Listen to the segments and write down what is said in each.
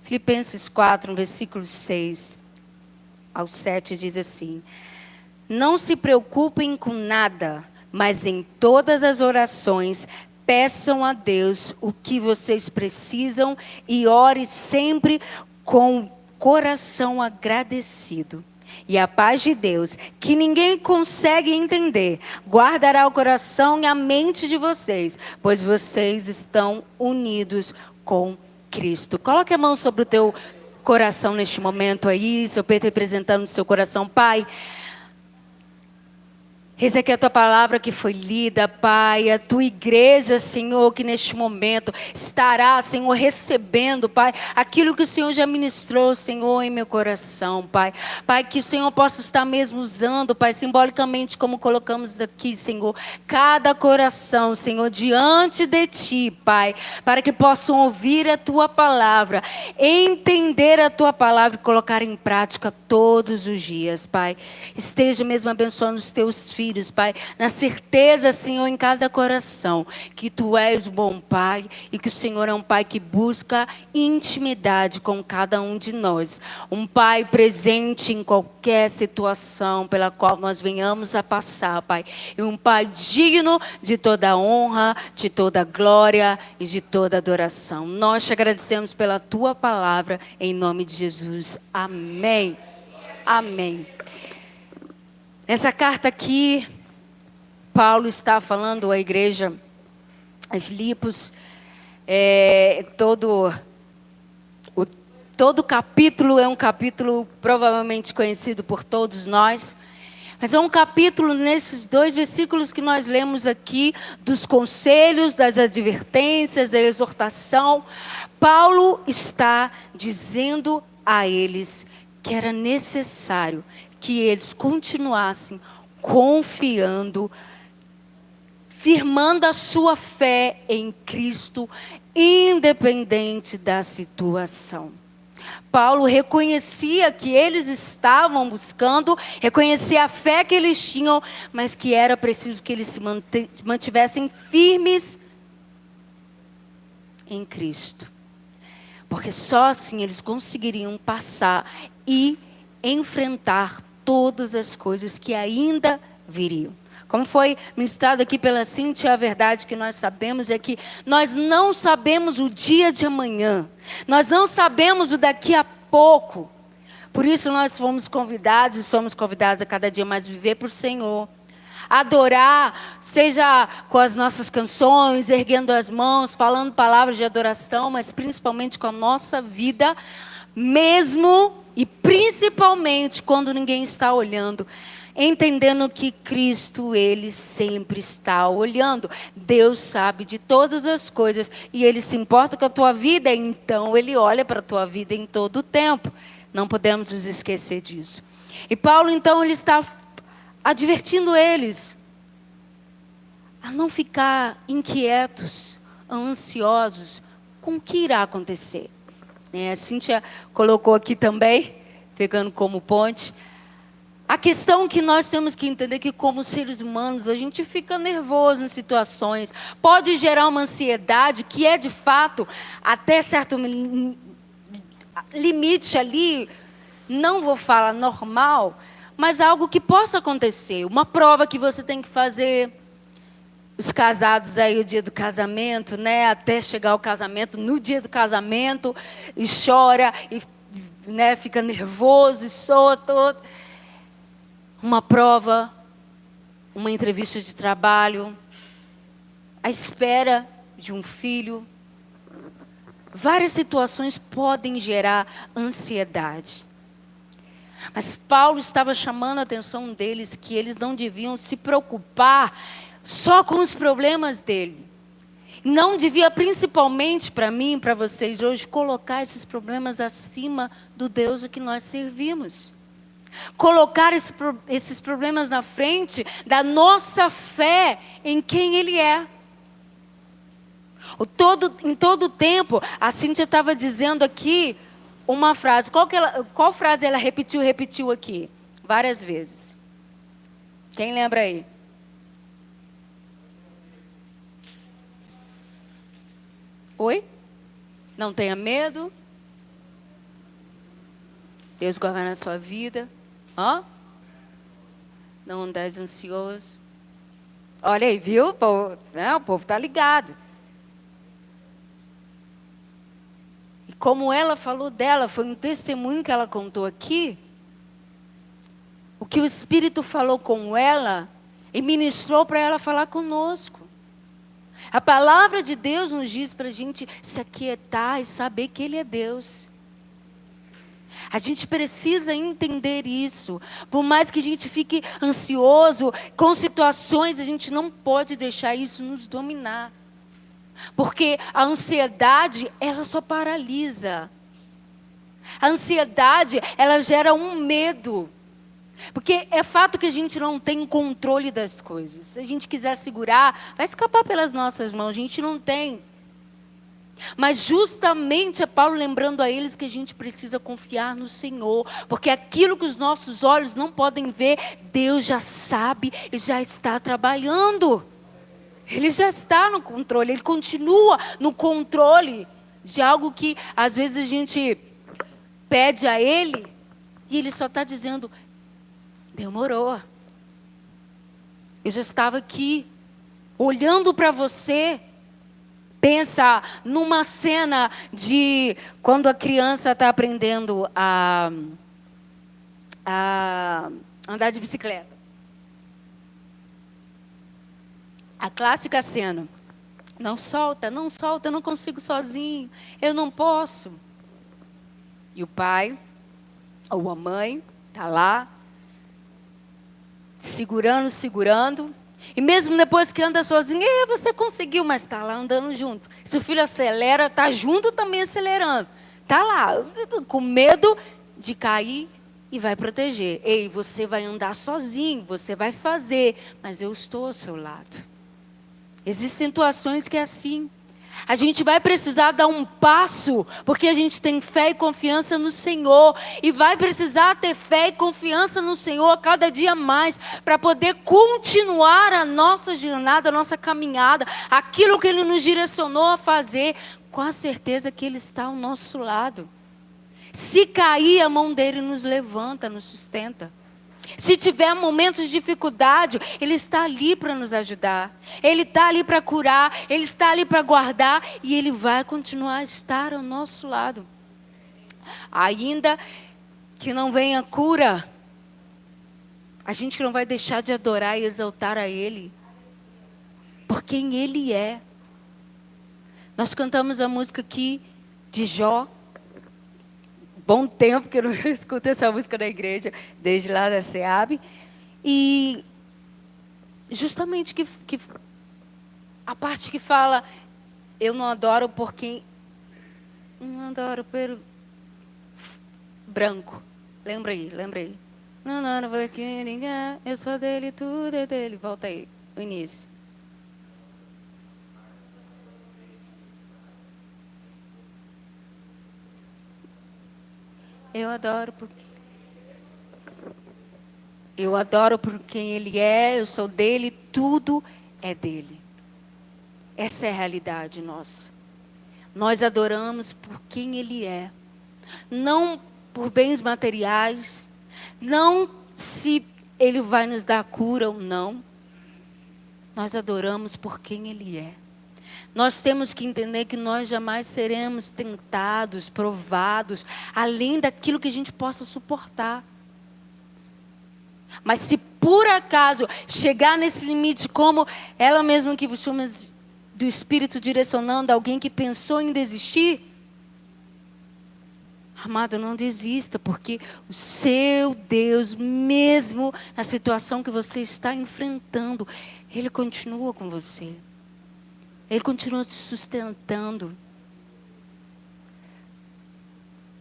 Filipenses 4, no versículo 6 ao 7 diz assim: não se preocupem com nada, mas em todas as orações peçam a Deus o que vocês precisam e ore sempre com coração agradecido. E a paz de Deus, que ninguém consegue entender, guardará o coração e a mente de vocês, pois vocês estão unidos com Cristo. Coloque a mão sobre o teu coração neste momento aí, seu peito representando o seu coração. Pai, eis aqui a tua palavra que foi lida, Pai, a tua igreja, Senhor, que neste momento estará, Senhor, recebendo, Pai, aquilo que o Senhor já ministrou, Senhor, em meu coração, Pai. Pai, que o Senhor possa estar mesmo usando, Pai, simbolicamente como colocamos aqui, Senhor, cada coração, Senhor, diante de Ti, Pai, para que possam ouvir a tua palavra, entender a tua palavra e colocar em prática todos os dias, Pai. Esteja mesmo abençoando os teus filhos, Pai, na certeza, Senhor, em cada coração, que Tu és o bom Pai e que o Senhor é um Pai que busca intimidade com cada um de nós. Um Pai presente em qualquer situação pela qual nós venhamos a passar, Pai. E um Pai digno de toda honra, de toda glória e de toda adoração. Nós te agradecemos pela Tua palavra, em nome de Jesus. Amém. Amém. Nessa carta aqui, Paulo está falando à igreja de Filipos, todo o capítulo é um capítulo provavelmente conhecido por todos nós, mas é um capítulo nesses 2 versículos que nós lemos aqui, dos conselhos, das advertências, da exortação. Paulo está dizendo a eles que era necessário que eles continuassem confiando, firmando a sua fé em Cristo, independente da situação. Paulo reconhecia que eles estavam buscando, reconhecia a fé que eles tinham, mas que era preciso que eles se mantivessem firmes em Cristo. Porque só assim eles conseguiriam passar e enfrentar todas as coisas que ainda viriam. Como foi ministrado aqui pela Cíntia, a verdade que nós sabemos é que nós não sabemos o dia de amanhã. Nós não sabemos o daqui a pouco. Por isso nós somos convidados a cada dia mais viver para o Senhor. Adorar, seja com as nossas canções, erguendo as mãos, falando palavras de adoração, mas principalmente com a nossa vida, mesmo e principalmente quando ninguém está olhando. Entendendo que Cristo, Ele sempre está olhando. Deus sabe de todas as coisas e Ele se importa com a tua vida, então Ele olha para a tua vida em todo o tempo. Não podemos nos esquecer disso. E Paulo, então, ele está advertindo eles a não ficar inquietos, ansiosos com o que irá acontecer. A Cíntia colocou aqui também, pegando como ponte, a questão que nós temos que entender que como seres humanos a gente fica nervoso em situações, pode gerar uma ansiedade que é de fato até certo limite ali, não vou falar normal, mas algo que possa acontecer, uma prova que você tem que fazer. Os casados aí o dia do casamento, né, até chegar ao casamento, no dia do casamento, e chora, e né, fica nervoso, e soa todo. Uma prova, uma entrevista de trabalho, a espera de um filho. Várias situações podem gerar ansiedade. Mas Paulo estava chamando a atenção deles que eles não deviam se preocupar só com os problemas dele. Não devia, principalmente para mim e para vocês hoje, colocar esses problemas acima do Deus a que nós servimos. Colocar esses problemas na frente da nossa fé em quem Ele é. Em todo o tempo, a Cíntia estava dizendo aqui uma frase. Qual frase ela repetiu aqui? Várias vezes. Quem lembra aí? Oi? Não tenha medo. Deus governa a sua vida. Hã? Não andes ansioso. Olha aí, viu? O povo está ligado. E como ela falou dela, foi um testemunho que ela contou aqui. O que o Espírito falou com ela e ministrou para ela falar conosco. A palavra de Deus nos diz para a gente se aquietar e saber que Ele é Deus. A gente precisa entender isso. Por mais que a gente fique ansioso com situações, a gente não pode deixar isso nos dominar. Porque a ansiedade, ela só paralisa. A ansiedade, ela gera um medo. Porque é fato que a gente não tem controle das coisas. Se a gente quiser segurar, vai escapar pelas nossas mãos. A gente não tem. Mas justamente é Paulo lembrando a eles que a gente precisa confiar no Senhor. Porque aquilo que os nossos olhos não podem ver, Deus já sabe e já está trabalhando. Ele já está no controle, Ele continua no controle de algo que às vezes a gente pede a Ele e Ele só está dizendo, demorou. Eu já estava aqui, olhando para você. Pensa numa cena de quando a criança está aprendendo a andar de bicicleta. A clássica cena. Não solta, eu não consigo sozinho, eu não posso. E o pai, ou a mãe, está lá, segurando. E mesmo depois que anda sozinho, você conseguiu, mas está lá andando junto. Se o filho acelera, está junto também acelerando. Está lá, com medo de cair e vai proteger. Ei, você vai andar sozinho, você vai fazer, mas eu estou ao seu lado. Existem situações que é assim. A gente vai precisar dar um passo, porque a gente tem fé e confiança no Senhor. E vai precisar ter fé e confiança no Senhor a cada dia mais, para poder continuar a nossa jornada, a nossa caminhada, aquilo que Ele nos direcionou a fazer, com a certeza que Ele está ao nosso lado. Se cair, a mão dEle nos levanta, nos sustenta. Se tiver momentos de dificuldade, Ele está ali para nos ajudar. Ele está ali para curar, Ele está ali para guardar e Ele vai continuar a estar ao nosso lado. Ainda que não venha cura, a gente não vai deixar de adorar e exaltar a Ele, por quem Ele é. Nós cantamos a música aqui de Jó. Bom tempo que eu não escuto essa música na igreja, desde lá da SEAB. E justamente que a parte que fala, eu não adoro por quem... Não adoro pelo branco. Lembra aí. Não adoro por quem ninguém... Eu sou dele, tudo é dele. Volta aí, o início. Eu adoro por quem Ele é, eu sou dele, tudo é dele. Essa é a realidade nossa. Nós adoramos por quem Ele é. Não por bens materiais, não se Ele vai nos dar cura ou não. Nós adoramos por quem Ele é. Nós temos que entender que nós jamais seremos tentados, provados, além daquilo que a gente possa suportar. Mas se por acaso chegar nesse limite, como ela mesma que chama do Espírito direcionando alguém que pensou em desistir, amado, não desista, porque o seu Deus, mesmo na situação que você está enfrentando, Ele continua com você. Ele continua se sustentando.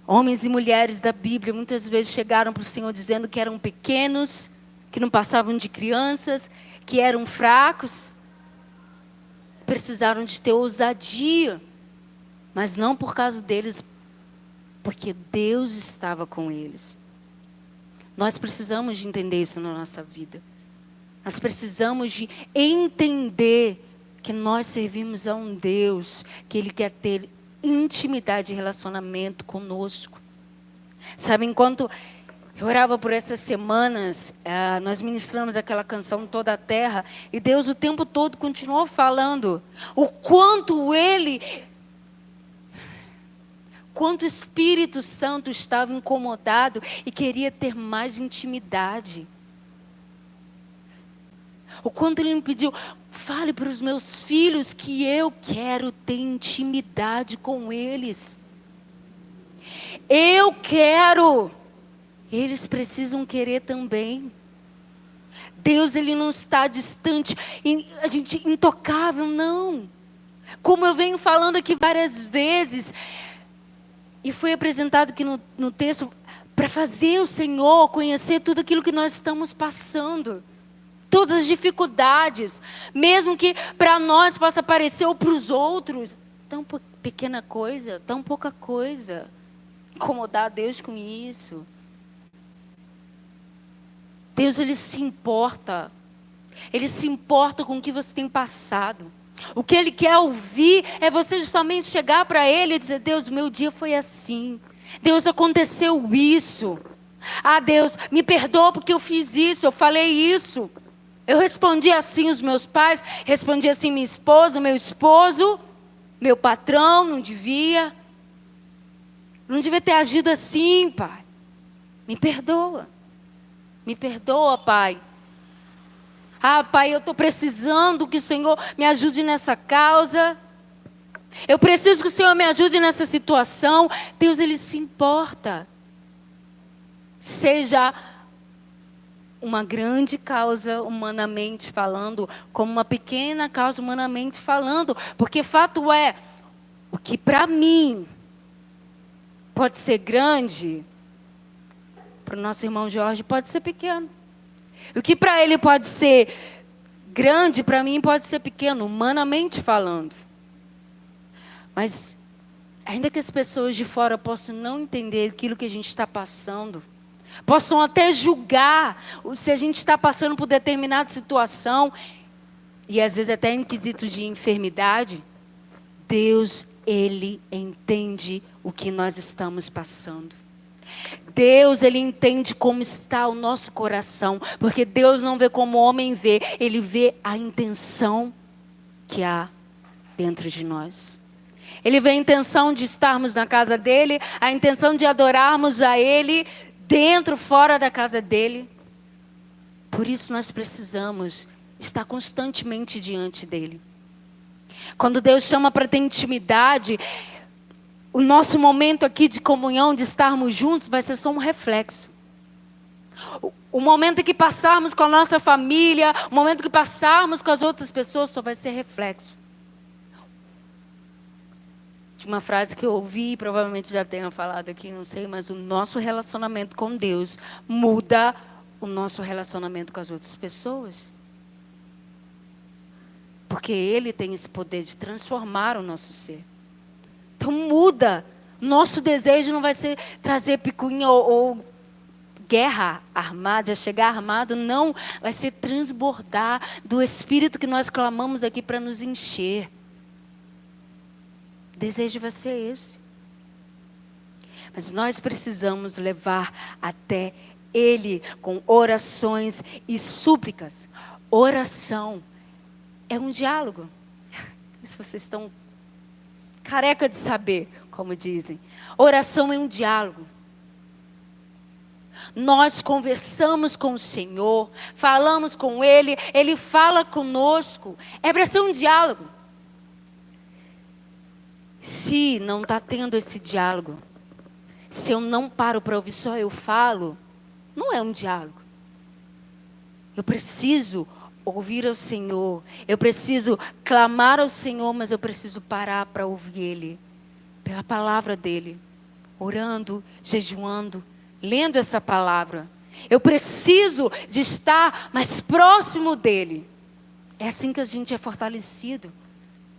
Homens e mulheres da Bíblia muitas vezes chegaram para o Senhor dizendo que eram pequenos, que não passavam de crianças, que eram fracos. Precisaram de ter ousadia, mas não por causa deles, porque Deus estava com eles. Nós precisamos de entender isso na nossa vida. Nós precisamos de entender que nós servimos a um Deus que Ele quer ter intimidade e relacionamento conosco. Sabe, enquanto eu orava por essas semanas, nós ministramos aquela canção Toda a Terra, e Deus o tempo todo continuou falando o quanto o Espírito Santo estava incomodado e queria ter mais intimidade. O quanto Ele me pediu, fale para os meus filhos que eu quero ter intimidade com eles. Eu quero. Eles precisam querer também. Deus, Ele não está distante, a gente intocável, não. Como eu venho falando aqui várias vezes, e foi apresentado aqui no texto, para fazer o Senhor conhecer tudo aquilo que nós estamos passando. Todas as dificuldades, mesmo que para nós possa parecer ou para os outros, tão pequena coisa, tão pouca coisa. Incomodar a Deus com isso. Deus, Ele se importa. Ele se importa com o que você tem passado. O que Ele quer ouvir é você justamente chegar para Ele e dizer, Deus, meu dia foi assim. Deus, aconteceu isso. Ah, Deus, me perdoa porque eu fiz isso, eu falei isso. Eu respondi assim os meus pais, respondi assim minha esposa, meu esposo, meu patrão, não devia. Não devia ter agido assim, Pai. Me perdoa. Me perdoa, Pai. Ah, Pai, eu estou precisando que o Senhor me ajude nessa causa. Eu preciso que o Senhor me ajude nessa situação. Deus, Ele se importa. Seja uma grande causa humanamente falando, como uma pequena causa humanamente falando. Porque fato é, o que para mim pode ser grande, para o nosso irmão Jorge pode ser pequeno. O que para ele pode ser grande, para mim pode ser pequeno, humanamente falando. Mas, ainda que as pessoas de fora possam não entender aquilo que a gente está passando, possam até julgar se a gente está passando por determinada situação, e às vezes até em quesito de enfermidade, Deus, Ele entende o que nós estamos passando. Deus, Ele entende como está o nosso coração, porque Deus não vê como o homem vê, Ele vê a intenção que há dentro de nós. Ele vê a intenção de estarmos na casa dEle, a intenção de adorarmos a Ele, dentro, fora da casa dEle. Por isso nós precisamos estar constantemente diante dEle. Quando Deus chama para ter intimidade, o nosso momento aqui de comunhão, de estarmos juntos, vai ser só um reflexo. O momento em que passarmos com a nossa família, o momento que passarmos com as outras pessoas, só vai ser reflexo. De uma frase que eu ouvi, provavelmente já tenha falado aqui, não sei, mas o nosso relacionamento com Deus muda o nosso relacionamento com as outras pessoas. Porque Ele tem esse poder de transformar o nosso ser. Então muda. Nosso desejo não vai ser trazer picuinha ou guerra armada, chegar armado, não. Vai ser transbordar do Espírito que nós clamamos aqui para nos encher. O desejo vai ser esse. Mas nós precisamos levar até Ele com orações e súplicas. Oração é um diálogo. Se vocês estão careca de saber, como dizem. Oração é um diálogo. Nós conversamos com o Senhor, falamos com Ele, Ele fala conosco. É para ser um diálogo. Se não está tendo esse diálogo, se eu não paro para ouvir, só eu falo, não é um diálogo. Eu preciso ouvir ao Senhor, eu preciso clamar ao Senhor, mas eu preciso parar para ouvir Ele, pela palavra dEle, orando, jejuando, lendo essa palavra. Eu preciso de estar mais próximo dEle. É assim que a gente é fortalecido.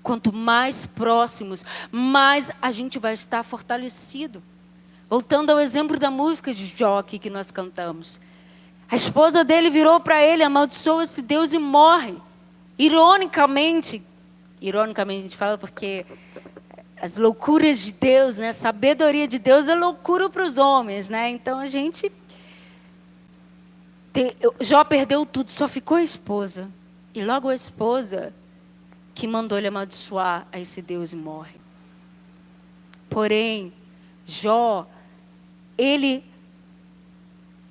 Quanto mais próximos, mais a gente vai estar fortalecido. Voltando ao exemplo da música de Jó aqui que nós cantamos. A esposa dele virou para ele, amaldiçoa esse Deus e morre. Ironicamente a gente fala porque as loucuras de Deus, né? A sabedoria de Deus é loucura para os homens, né? Então a gente... Jó perdeu tudo, só ficou a esposa. E logo a esposa que mandou ele amaldiçoar a esse Deus e morre. Porém, Jó, ele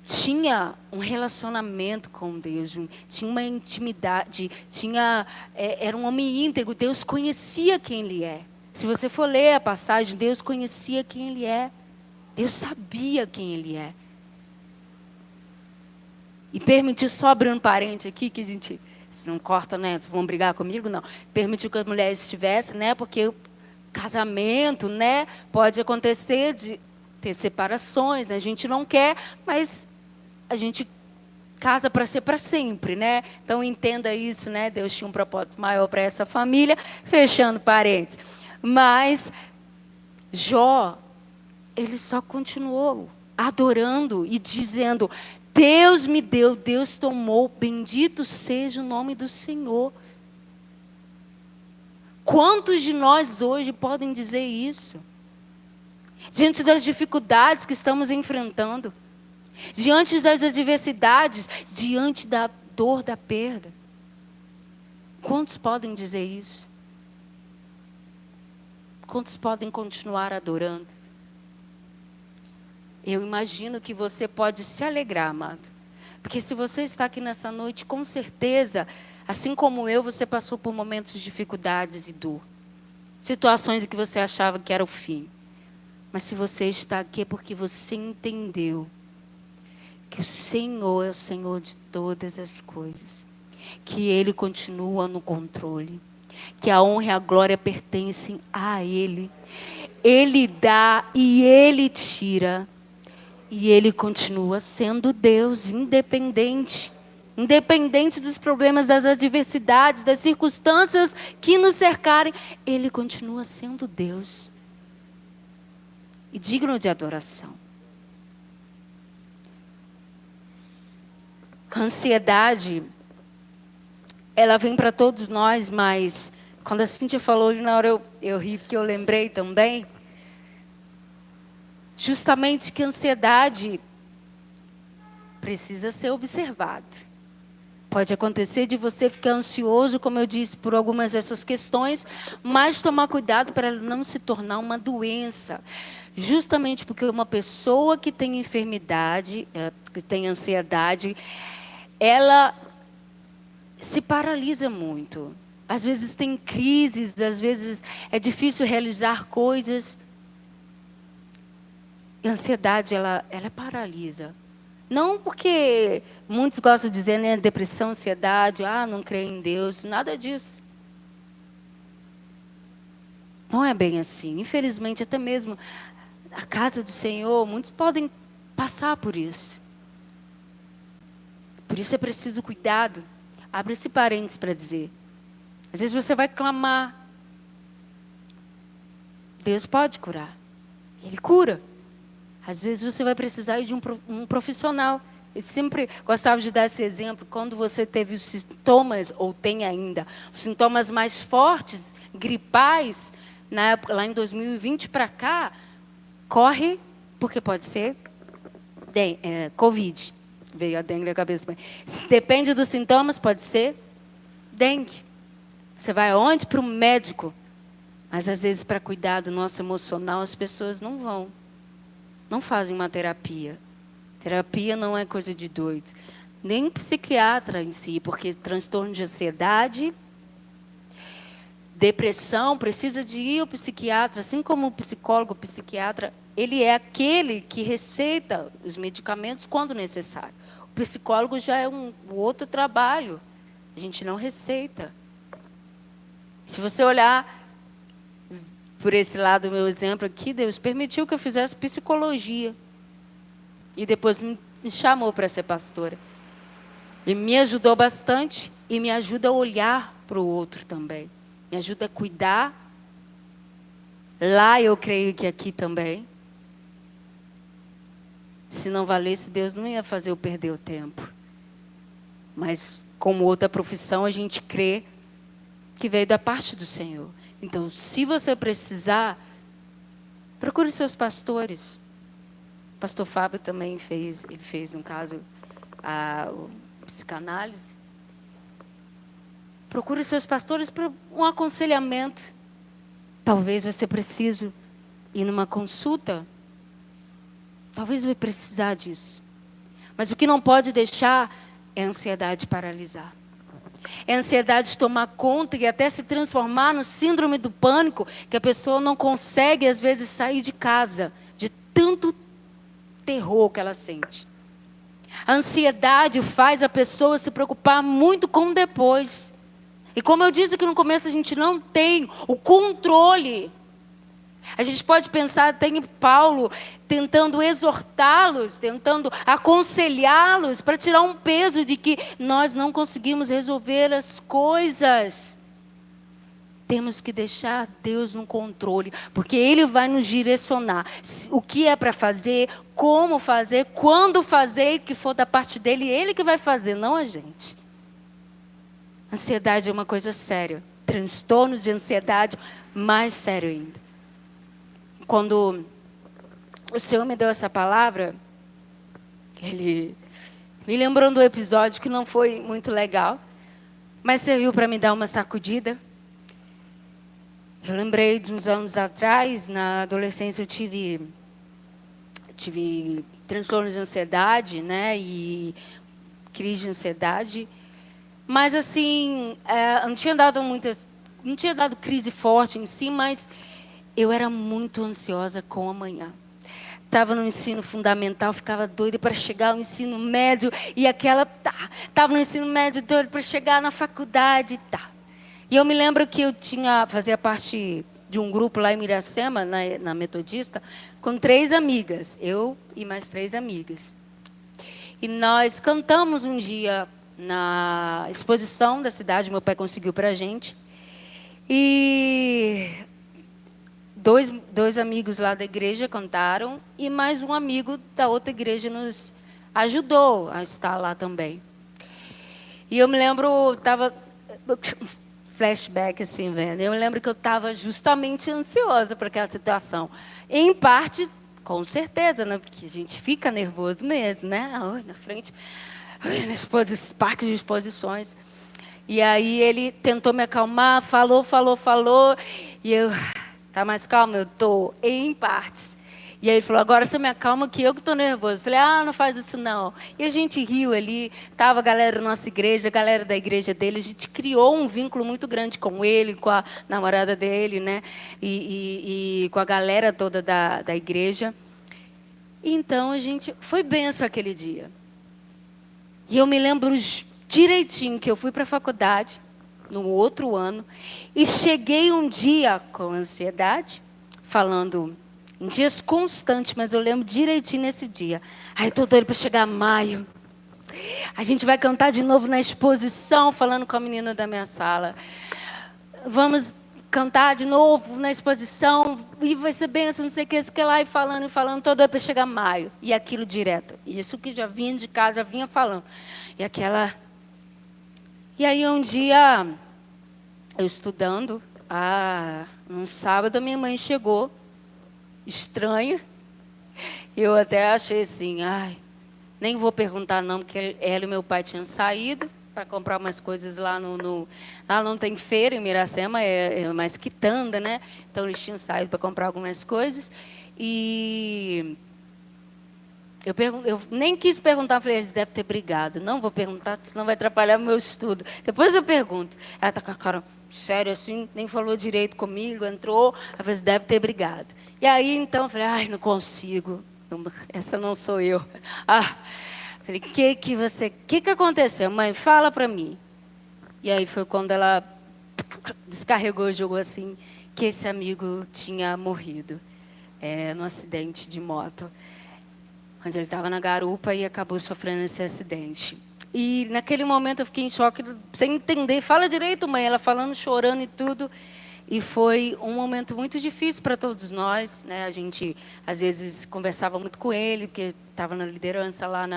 tinha um relacionamento com Deus, tinha uma intimidade, era um homem íntegro, Deus conhecia quem ele é. Se você for ler a passagem, Deus conhecia quem ele é. Deus sabia quem ele é. E permitiu, só abrindo um parente aqui, que a gente, se não corta, né, vocês vão brigar comigo, não. Permitiu que as mulheres estivessem, né, porque o casamento, né, pode acontecer de ter separações, a gente não quer, mas a gente casa para ser para sempre, né? Então entenda isso, né? Deus tinha um propósito maior para essa família, fechando parênteses. Mas Jó, ele só continuou adorando e dizendo: Deus me deu, Deus tomou, bendito seja o nome do Senhor. Quantos de nós hoje podem dizer isso? Diante das dificuldades que estamos enfrentando, diante das adversidades, diante da dor da perda. Quantos podem dizer isso? Quantos podem continuar adorando? Eu imagino que você pode se alegrar, amado. Porque se você está aqui nessa noite, com certeza, assim como eu, você passou por momentos de dificuldades e dor. Situações em que você achava que era o fim. Mas se você está aqui é porque você entendeu que o Senhor é o Senhor de todas as coisas. Que Ele continua no controle. Que a honra e a glória pertencem a Ele. Ele dá e Ele tira. E Ele continua sendo Deus, independente. Independente dos problemas, das adversidades, das circunstâncias que nos cercarem. Ele continua sendo Deus. E digno de adoração. A ansiedade, ela vem para todos nós, mas quando a Cíntia falou, na hora eu ri, porque eu lembrei também, justamente que a ansiedade precisa ser observada. Pode acontecer de você ficar ansioso, como eu disse, por algumas dessas questões, mas tomar cuidado para ela não se tornar uma doença. Justamente porque uma pessoa que tem enfermidade, que tem ansiedade, ela se paralisa muito. Às vezes tem crises, às vezes é difícil realizar coisas. E a ansiedade, ela paralisa. Não porque muitos gostam de dizer, né, depressão, ansiedade, não creio em Deus, nada disso. Não é bem assim. Infelizmente, até mesmo a casa do Senhor, muitos podem passar por isso. Por isso é preciso cuidado. Abre esse parênteses para dizer. Às vezes você vai clamar. Deus pode curar. Ele cura. Às vezes você vai precisar de um profissional. Eu sempre gostava de dar esse exemplo. Quando você teve os sintomas, ou tem ainda, os sintomas mais fortes, gripais, na época, lá em 2020 para cá, corre, porque pode ser Covid. Veio a dengue na cabeça. Depende dos sintomas, pode ser dengue. Você vai aonde? Para o médico. Mas às vezes, para cuidar do nosso emocional, as pessoas não vão. Não fazem uma terapia. Terapia não é coisa de doido. Nem psiquiatra em si, porque transtorno de ansiedade, depressão, precisa de ir ao psiquiatra, assim como o psicólogo, o psiquiatra, ele é aquele que receita os medicamentos quando necessário. O psicólogo já é um outro trabalho. A gente não receita. Se você olhar por esse lado, o meu exemplo aqui, Deus permitiu que eu fizesse psicologia. E depois me chamou para ser pastora. E me ajudou bastante e me ajuda a olhar para o outro também. Me ajuda a cuidar. Lá eu creio que aqui também. Se não valesse, Deus não ia fazer eu perder o tempo. Mas como outra profissão, a gente crê que veio da parte do Senhor. Então, se você precisar, Procure seus pastores. O pastor Fábio também fez, ele fez, no caso, a psicanálise. Procure seus pastores para um aconselhamento. Talvez vai ser preciso ir numa consulta. Talvez vai precisar disso. Mas o que não pode deixar é a ansiedade paralisar. É a ansiedade tomar conta e até se transformar no síndrome do pânico, que a pessoa não consegue, às vezes, sair de casa, de tanto terror que ela sente. A ansiedade faz a pessoa se preocupar muito com o depois. E como eu disse aqui no começo, a gente não tem o controle. A gente pode pensar até em Paulo tentando exortá-los, tentando aconselhá-los para tirar um peso de que nós não conseguimos resolver as coisas. Temos que deixar Deus no controle, porque Ele vai nos direcionar. O que é para fazer, como fazer, quando fazer, e que for da parte dEle, Ele que vai fazer, não a gente. Ansiedade é uma coisa séria. Transtorno de ansiedade, mais sério ainda. Quando o Senhor me deu essa palavra, Ele me lembrou do episódio que não foi muito legal, mas serviu para me dar uma sacudida. Eu lembrei de uns anos atrás, na adolescência eu tive transtorno de ansiedade, né, e crise de ansiedade. Mas assim, não tinha dado crise forte em si, mas eu era muito ansiosa com amanhã. Estava no ensino fundamental, ficava doida para chegar ao ensino médio, e estava no ensino médio doida para chegar na faculdade, E eu me lembro que eu fazia parte de um grupo lá em Miracema, na Metodista, com 3 amigas, eu e mais 3 amigas. E nós cantamos um dia na exposição da cidade, meu pai conseguiu para a gente. E dois amigos lá da igreja cantaram, e mais um amigo da outra igreja nos ajudou a estar lá também. E eu me lembro, flashback assim, vendo. Eu me lembro que eu estava justamente ansiosa por aquela situação. Em partes, com certeza, né? Porque a gente fica nervoso mesmo, né? Na frente, nesse parque de exposições. E aí ele tentou me acalmar, falou. E eu, tá mais calma? Eu tô em partes. E aí ele falou, agora você me acalma que eu que estou nervoso. Eu falei, não faz isso não. E a gente riu ali, estava a galera da nossa igreja, a galera da igreja dele. A gente criou um vínculo muito grande com ele, com a namorada dele, né? E com a galera toda da igreja. Então, foi benção aquele dia. E eu me lembro direitinho que eu fui para a faculdade, no outro ano, e cheguei um dia com ansiedade, falando em dias constantes, mas eu lembro direitinho nesse dia. Estou doida para chegar maio. A gente vai cantar de novo na exposição, falando com a menina da minha sala. Vamos cantar de novo na exposição, e vai ser benção, não sei o que lá, e falando, estou doida para chegar maio. E aquilo direto. Isso que já vinha de casa, já vinha falando. E aí um dia, eu estudando, num sábado, minha mãe chegou, estranha. Eu até achei assim, nem vou perguntar não, porque ela e meu pai tinham saído para comprar umas coisas lá lá não tem feira em Miracema, é mais quitanda, né? Então eles tinham saído para comprar algumas coisas. E eu nem quis perguntar, falei, eles devem ter brigado. Não vou perguntar, senão vai atrapalhar o meu estudo. Depois eu pergunto. Ela está com a cara séria assim, nem falou direito comigo, entrou. Eu falei, eles devem ter brigado. E aí, então, eu falei, não consigo. Essa não sou eu. Falei, o que aconteceu? Mãe, fala para mim. E aí foi quando ela descarregou e jogou assim, que esse amigo tinha morrido num acidente de moto, onde ele estava na garupa e acabou sofrendo esse acidente. E naquele momento eu fiquei em choque, sem entender. Fala direito, mãe. Ela falando, chorando e tudo. E foi um momento muito difícil para todos nós, né? A gente, às vezes, conversava muito com ele, porque estava na liderança lá,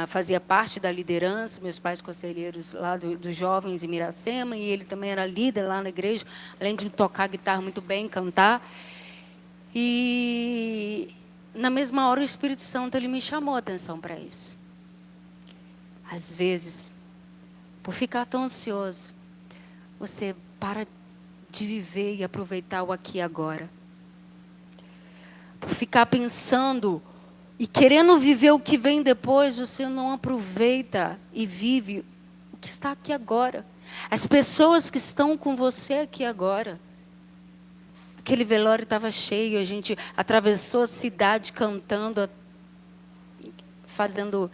fazia parte da liderança, meus pais conselheiros lá dos jovens em Miracema, e ele também era líder lá na igreja, além de tocar guitarra muito bem, cantar. E na mesma hora o Espírito Santo ele me chamou a atenção para isso. Às vezes, por ficar tão ansioso, você para de viver e aproveitar o aqui e agora. Por ficar pensando e querendo viver o que vem depois, você não aproveita e vive o que está aqui agora. As pessoas que estão com você aqui agora. Aquele velório estava cheio, a gente atravessou a cidade cantando, fazendo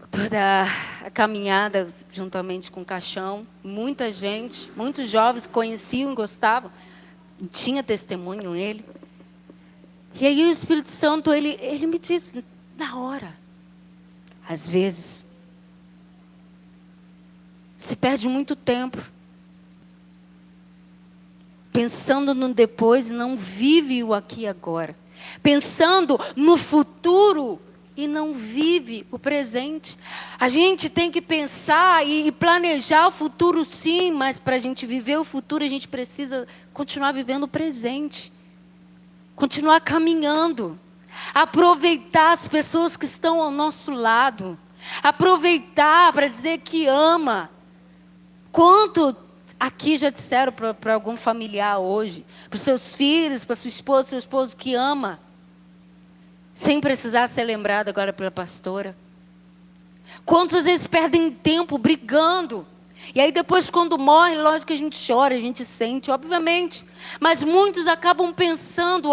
toda a caminhada juntamente com o caixão. Muita gente, muitos jovens conheciam, gostavam, tinha testemunho ele. E aí o Espírito Santo, ele me disse, na hora, às vezes, se perde muito tempo pensando no depois e não vive o aqui e agora. Pensando no futuro e não vive o presente. A gente tem que pensar e planejar o futuro sim, mas para a gente viver o futuro a gente precisa continuar vivendo o presente. Continuar caminhando. Aproveitar as pessoas que estão ao nosso lado. Aproveitar para dizer que ama. Quanto aqui já disseram para algum familiar hoje, para os seus filhos, para sua esposa, seu esposo que ama, sem precisar ser lembrado agora pela pastora. Quantas vezes perdem tempo brigando, e aí depois quando morre, lógico que a gente chora, a gente sente, obviamente, mas muitos acabam pensando,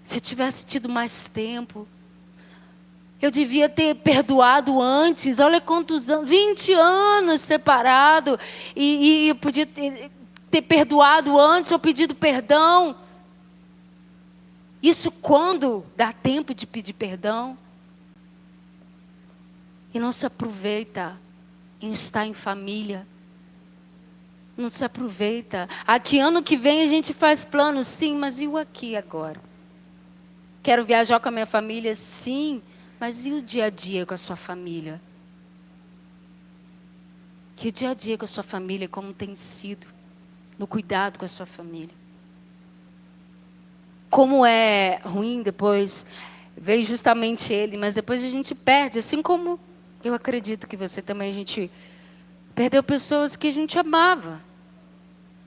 se eu tivesse tido mais tempo, eu devia ter perdoado antes, olha quantos anos, 20 anos separado, e eu podia ter perdoado antes, ou pedido perdão. Isso quando dá tempo de pedir perdão. E não se aproveita em estar em família. Não se aproveita. Aqui ano que vem a gente faz planos, sim, mas e o aqui agora? Quero viajar com a minha família, sim. Mas e o dia a dia com a sua família? E o dia a dia com a sua família, como tem sido? No cuidado com a sua família. Como é ruim depois, veio justamente ele, mas depois a gente perde. Assim como eu acredito que você também, a gente perdeu pessoas que a gente amava.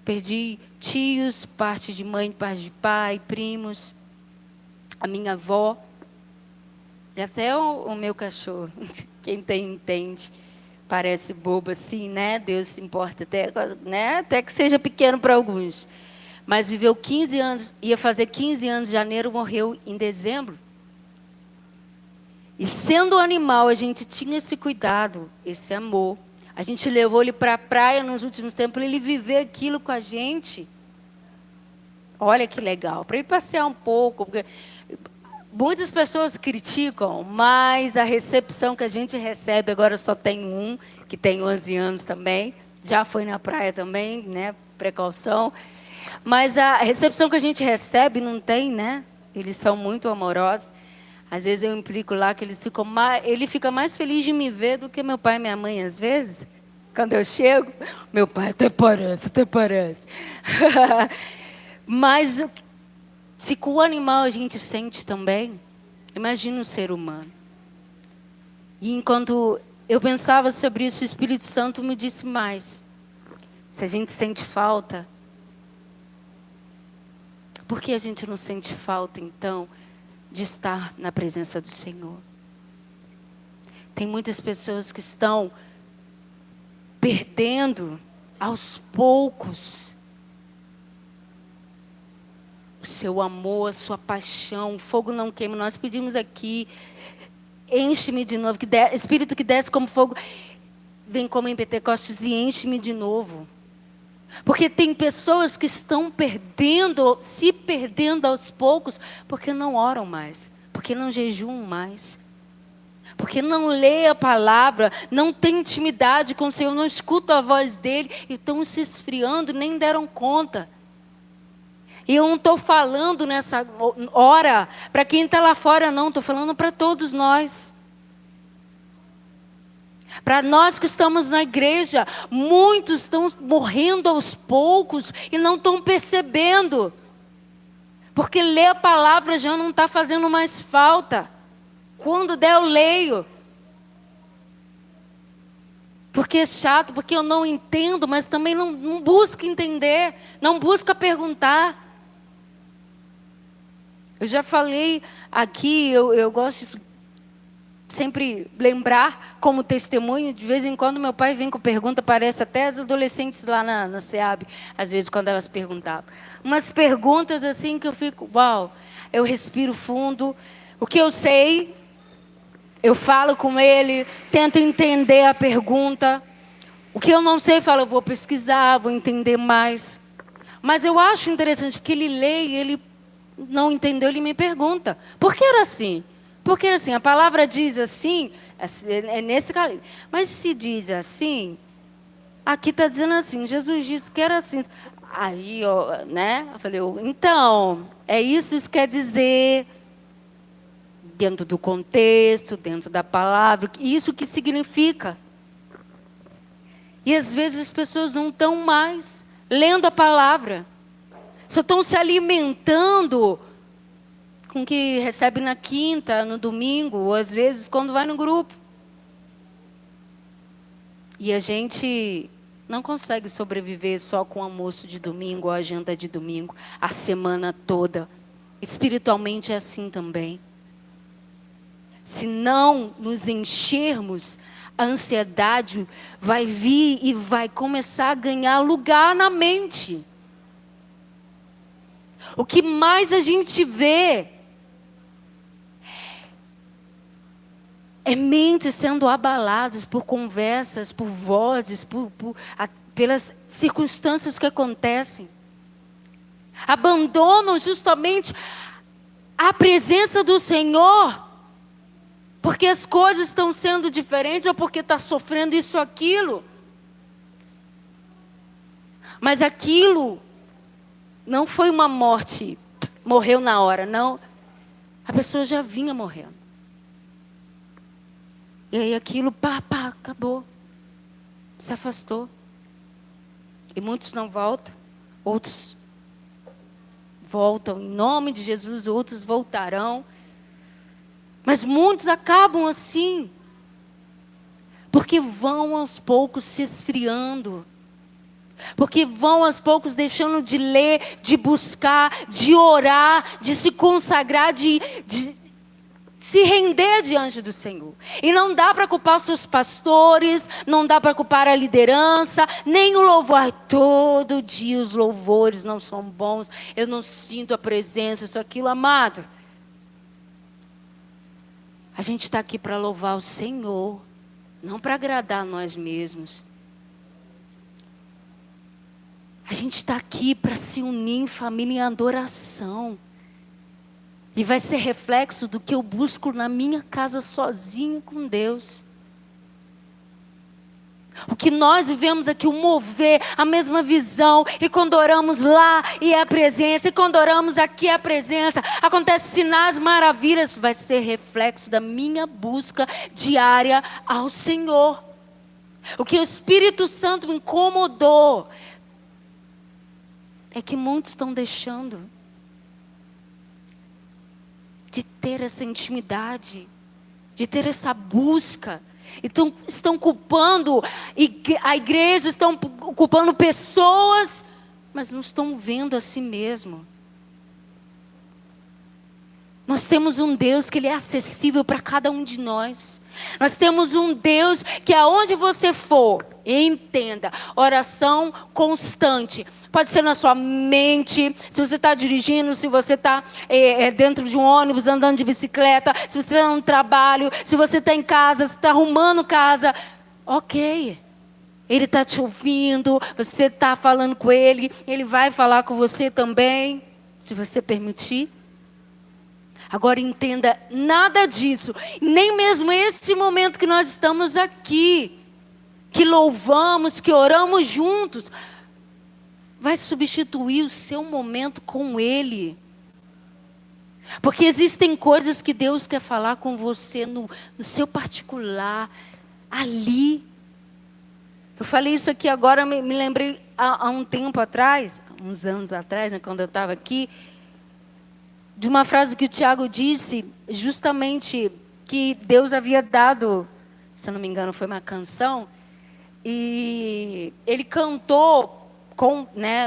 Perdi tios, parte de mãe, parte de pai, primos, a minha avó. E até o meu cachorro, quem tem entende, parece bobo assim, né? Deus se importa até, né? Até que seja pequeno para alguns. Mas viveu 15 anos, ia fazer 15 anos em janeiro, morreu em dezembro. E sendo animal, a gente tinha esse cuidado, esse amor. A gente levou ele para a praia nos últimos tempos, para ele viver aquilo com a gente. Olha que legal, para ele passear um pouco, porque muitas pessoas criticam, mas a recepção que a gente recebe, agora só tem um, que tem 11 anos também, já foi na praia também, né, precaução. Mas a recepção que a gente recebe não tem, né? Eles são muito amorosos. Às vezes eu implico lá que ele fica mais feliz de me ver do que meu pai e minha mãe, às vezes. Quando eu chego, meu pai, até parece. Mas se com o animal a gente sente também, imagina um ser humano. E enquanto eu pensava sobre isso, o Espírito Santo me disse mais. Se a gente sente falta, por que a gente não sente falta, então, de estar na presença do Senhor? Tem muitas pessoas que estão perdendo aos poucos o seu amor, a sua paixão. O fogo não queima. Nós pedimos aqui, enche-me de novo. Espírito que desce como fogo, vem como em Pentecostes e enche-me de novo. Porque tem pessoas que estão se perdendo aos poucos, porque não oram mais, porque não jejuam mais, porque não lê a palavra, não tem intimidade com o Senhor, não escutam a voz dele, e estão se esfriando, nem deram conta. E eu não estou falando nessa hora para quem está lá fora, não, estou falando para todos nós. Para nós que estamos na igreja, muitos estão morrendo aos poucos e não estão percebendo. Porque ler a palavra já não está fazendo mais falta. Quando der, eu leio. Porque é chato, porque eu não entendo, mas também não busco entender, não busco perguntar. Eu já falei aqui, eu gosto de sempre lembrar como testemunho. De vez em quando meu pai vem com pergunta, parece até as adolescentes lá na SEAB, às vezes quando elas perguntavam. Umas perguntas assim que eu fico, uau, eu respiro fundo. O que eu sei, eu falo com ele, tento entender a pergunta. O que eu não sei, eu vou pesquisar, vou entender mais. Mas eu acho interessante, porque ele lê e ele não entendeu, ele me pergunta. Por que era assim? Porque era assim, a palavra diz assim, é nesse caso. Mas se diz assim, aqui está dizendo assim, Jesus disse que era assim. Aí, ó, né? Eu falei, então, é isso quer dizer, dentro do contexto, dentro da palavra, isso que significa. E às vezes as pessoas não estão mais lendo a palavra. Só estão se alimentando com o que recebe na quinta, no domingo, ou às vezes quando vai no grupo. E a gente não consegue sobreviver só com o almoço de domingo, ou a janta de domingo, a semana toda. Espiritualmente é assim também. Se não nos enchermos, a ansiedade vai vir e vai começar a ganhar lugar na mente. O que mais a gente vê é mentes sendo abaladas por conversas, por vozes, pelas circunstâncias que acontecem. Abandonam justamente a presença do Senhor, porque as coisas estão sendo diferentes ou porque está sofrendo isso ou aquilo. Mas aquilo não foi uma morte, morreu na hora, não. A pessoa já vinha morrendo. E aí aquilo, acabou. Se afastou. E muitos não voltam, outros voltam em nome de Jesus, outros voltarão. Mas muitos acabam assim, porque vão aos poucos se esfriando. Porque vão aos poucos deixando de ler, de buscar, de orar, de se consagrar, de se render diante do Senhor. E não dá para culpar os seus pastores, não dá para culpar a liderança, nem o louvor. Ai, todo dia os louvores não são bons, eu não sinto a presença, isso, aquilo, amado. A gente está aqui para louvar o Senhor, não para agradar a nós mesmos. A gente está aqui para se unir em família em adoração. E vai ser reflexo do que eu busco na minha casa sozinho com Deus. O que nós vivemos aqui, o mover, a mesma visão. E quando oramos lá, e é a presença. E quando oramos aqui, é a presença. Acontece sinais, maravilhas. Vai ser reflexo da minha busca diária ao Senhor. O que o Espírito Santo me incomodou é que muitos estão deixando de ter essa intimidade, de ter essa busca. Então, estão culpando a igreja, estão culpando pessoas, mas não estão vendo a si mesmo. Nós temos um Deus que Ele é acessível para cada um de nós. Nós temos um Deus que aonde você for, entenda, oração constante. Pode ser na sua mente, se você está dirigindo, se você está dentro de um ônibus, andando de bicicleta, se você está no trabalho, se você está em casa, se está arrumando casa. Ok, Ele está te ouvindo, você está falando com Ele, Ele vai falar com você também, se você permitir. Agora entenda, nada disso, nem mesmo esse momento que nós estamos aqui, que louvamos, que oramos juntos, vai substituir o seu momento com Ele. Porque existem coisas que Deus quer falar com você no seu particular, ali. Eu falei isso aqui agora, me lembrei há um tempo atrás, uns anos atrás, né, quando eu estava aqui. de uma frase que o Tiago disse, justamente que Deus havia dado, se eu não me engano, foi uma canção, e ele cantou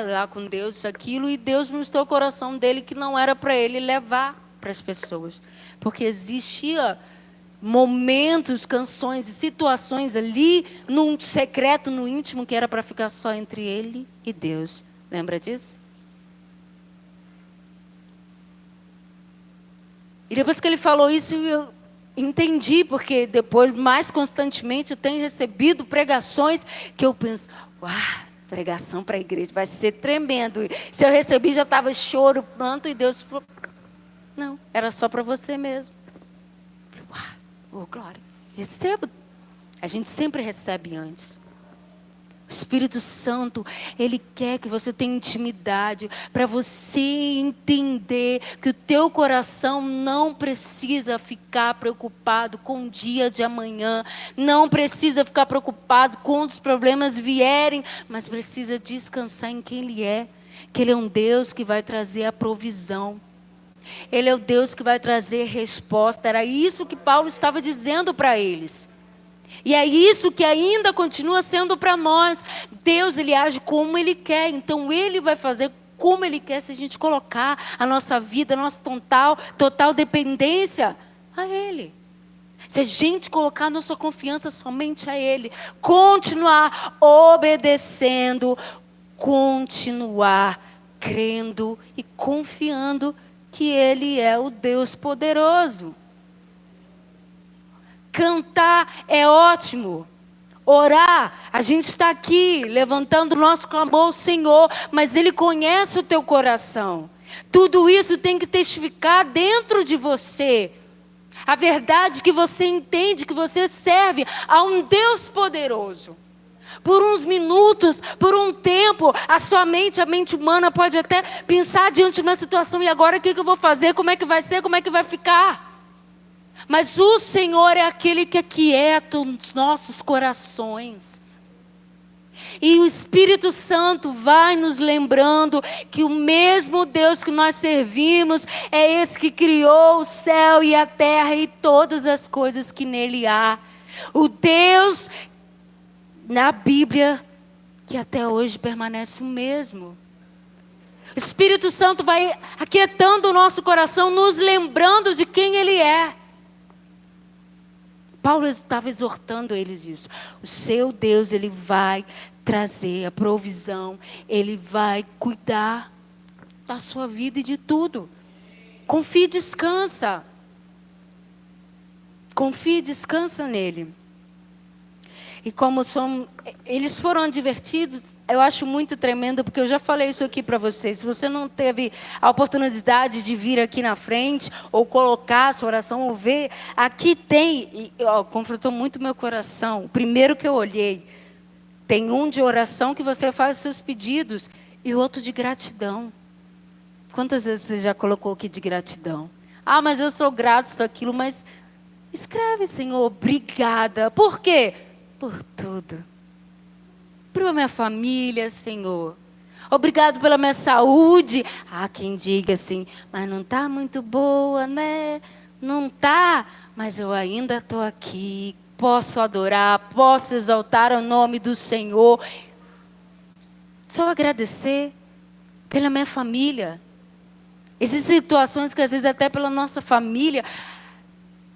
lá com Deus aquilo, e Deus mostrou o coração dele que não era para ele levar para as pessoas, porque existia momentos, canções e situações ali, num secreto, no íntimo, que era para ficar só entre ele e Deus. Lembra disso? E depois que ele falou isso, eu entendi, porque depois, mais constantemente, eu tenho recebido pregações que eu penso, uau, pregação para a igreja vai ser tremendo. Se eu recebi, já estava choro, pranto, e Deus falou, não, era só para você mesmo. Uau, oh, glória, recebo. A gente sempre recebe antes. O Espírito Santo, Ele quer que você tenha intimidade, para você entender que o teu coração não precisa ficar preocupado com o dia de amanhã, não precisa ficar preocupado quando os problemas vierem, mas precisa descansar em quem Ele é, que Ele é um Deus que vai trazer a provisão. Ele é o Deus que vai trazer resposta. Era isso que Paulo estava dizendo para eles. E é isso que ainda continua sendo para nós. Deus, Ele age como Ele quer. Então Ele vai fazer como Ele quer, se a gente colocar a nossa vida, a nossa total dependência a Ele. Se a gente colocar a nossa confiança somente a Ele. Continuar obedecendo. Continuar crendo e confiando que Ele é o Deus poderoso. Cantar é ótimo. Orar, a gente está aqui levantando o nosso clamor ao Senhor, mas Ele conhece o teu coração. Tudo isso tem que testificar dentro de você. A verdade que você entende, que você serve a um Deus poderoso. Por uns minutos, por um tempo, a mente humana pode até pensar diante de uma situação, e agora o que eu vou fazer? Como é que vai ser? Como é que vai ficar? Mas o Senhor é aquele que aquieta os nossos corações. E o Espírito Santo vai nos lembrando que o mesmo Deus que nós servimos é esse que criou o céu e a terra e todas as coisas que nele há. O Deus na Bíblia que até hoje permanece o mesmo. O Espírito Santo vai aquietando o nosso coração, nos lembrando de quem Ele é. Paulo estava exortando eles isso. O seu Deus, Ele vai trazer a provisão. Ele vai cuidar da sua vida e de tudo. Confie e descansa. Confie e descansa nele. E como eles foram advertidos, eu acho muito tremendo, porque eu já falei isso aqui para vocês. Se você não teve a oportunidade de vir aqui na frente, ou colocar a sua oração, ou ver, aqui tem, confrontou muito meu coração. O primeiro que eu olhei, tem um de oração que você faz os seus pedidos, e o outro de gratidão. Quantas vezes você já colocou aqui de gratidão? Ah, mas eu sou grato, isso, aquilo, mas escreve, Senhor, obrigada. Por quê? Por tudo. Pela minha família, Senhor. Obrigado pela minha saúde. Há quem diga assim, mas não está muito boa, né? Não está, mas eu ainda estou aqui. Posso adorar, posso exaltar o nome do Senhor. Só agradecer pela minha família. Existem situações que às vezes até pela nossa família,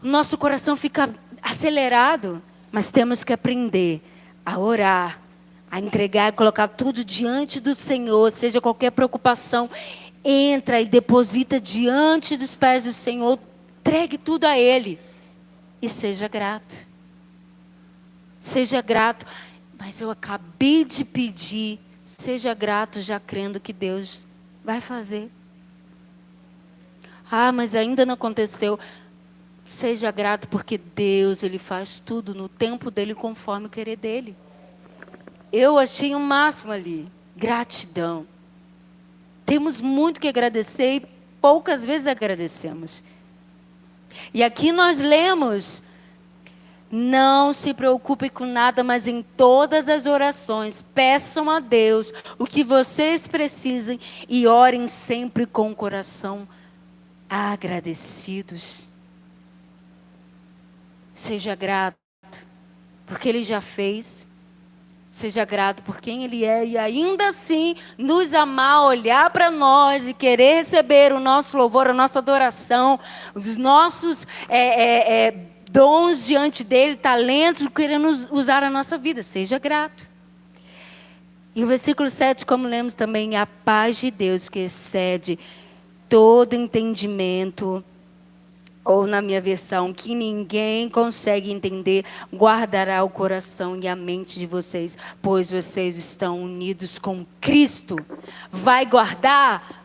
o nosso coração fica acelerado. Mas temos que aprender a orar, a entregar, colocar tudo diante do Senhor, seja qualquer preocupação, entra e deposita diante dos pés do Senhor, entregue tudo a Ele e seja grato. Seja grato, mas eu acabei de pedir, seja grato já crendo que Deus vai fazer. Ah, mas ainda não aconteceu. Seja grato porque Deus, Ele faz tudo no tempo dEle, conforme o querer dEle. Eu achei o máximo ali. Gratidão. Temos muito que agradecer e poucas vezes agradecemos. E aqui nós lemos, não se preocupe com nada, mas em todas as orações, peçam a Deus o que vocês precisem e orem sempre com o coração agradecidos. Seja grato, porque Ele já fez. Seja grato por quem Ele é e ainda assim nos amar, olhar para nós e querer receber o nosso louvor, a nossa adoração, os nossos dons diante dEle, talentos, querendo usar a nossa vida. Seja grato. E o versículo 7, como lemos também, a paz de Deus que excede todo entendimento, ou na minha versão, que ninguém consegue entender, guardará o coração e a mente de vocês, pois vocês estão unidos com Cristo. Vai guardar,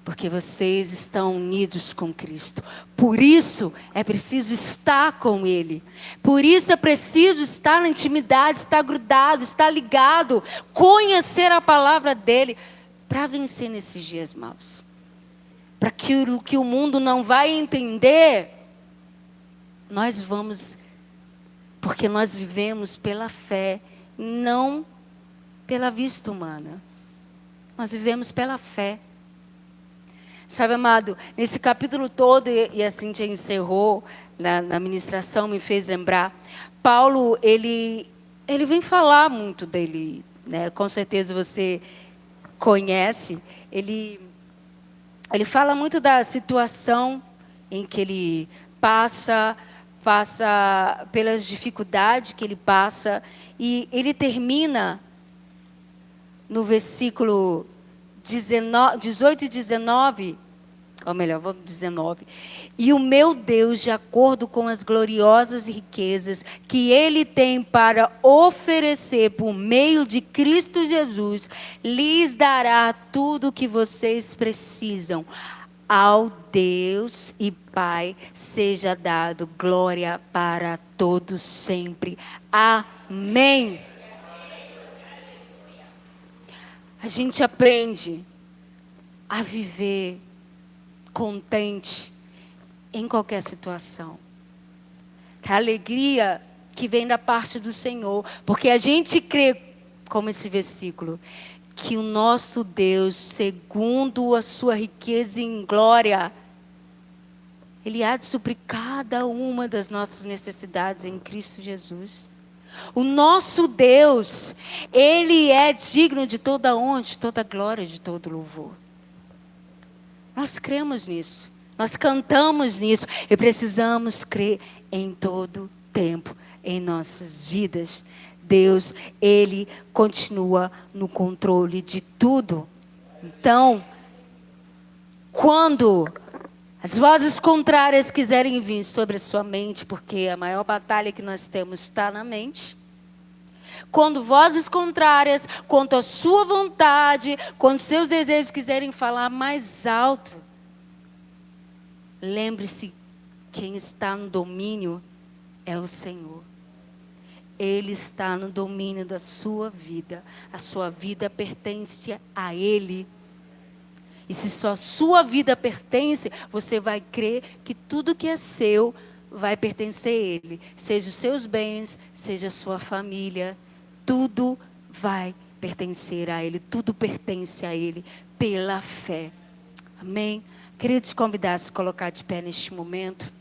porque vocês estão unidos com Cristo. Por isso é preciso estar com Ele. Por isso é preciso estar na intimidade, estar grudado, estar ligado, conhecer a palavra dEle, para vencer nesses dias maus. Para que o mundo não vai entender, nós vamos, porque nós vivemos pela fé, não pela vista humana. Nós vivemos pela fé. Sabe, amado, nesse capítulo todo, e a Cíntia encerrou na ministração, me fez lembrar, Paulo, ele vem falar muito dele, né? Com certeza você conhece, ele fala muito da situação em que ele passa pelas dificuldades que ele passa, e ele termina no versículo 18 e 19, ou melhor, vamos 19. E o meu Deus, de acordo com as gloriosas riquezas que Ele tem para oferecer por meio de Cristo Jesus, lhes dará tudo o que vocês precisam. Ao Deus e Pai seja dado glória para todos sempre. Amém. A gente aprende a viver contente em qualquer situação. A alegria que vem da parte do Senhor, porque a gente crê, como esse versículo, que o nosso Deus, segundo a sua riqueza em glória, Ele há de suprir cada uma das nossas necessidades em Cristo Jesus. O nosso Deus, Ele é digno de toda honra, de toda glória, de todo louvor. Nós cremos nisso, nós cantamos nisso e precisamos crer em todo tempo em nossas vidas. Deus, Ele continua no controle de tudo. Então, quando as vozes contrárias quiserem vir sobre a sua mente, porque a maior batalha que nós temos está na mente. Quando vozes contrárias, quanto à sua vontade, quando seus desejos quiserem falar mais alto, lembre-se, quem está no domínio é o Senhor. Ele está no domínio da sua vida. A sua vida pertence a Ele. E se só a sua vida pertence, você vai crer que tudo que é seu vai pertencer a Ele. Seja os seus bens, seja a sua família, tudo vai pertencer a Ele. Tudo pertence a Ele pela fé. Amém? Queria te convidar a se colocar de pé neste momento.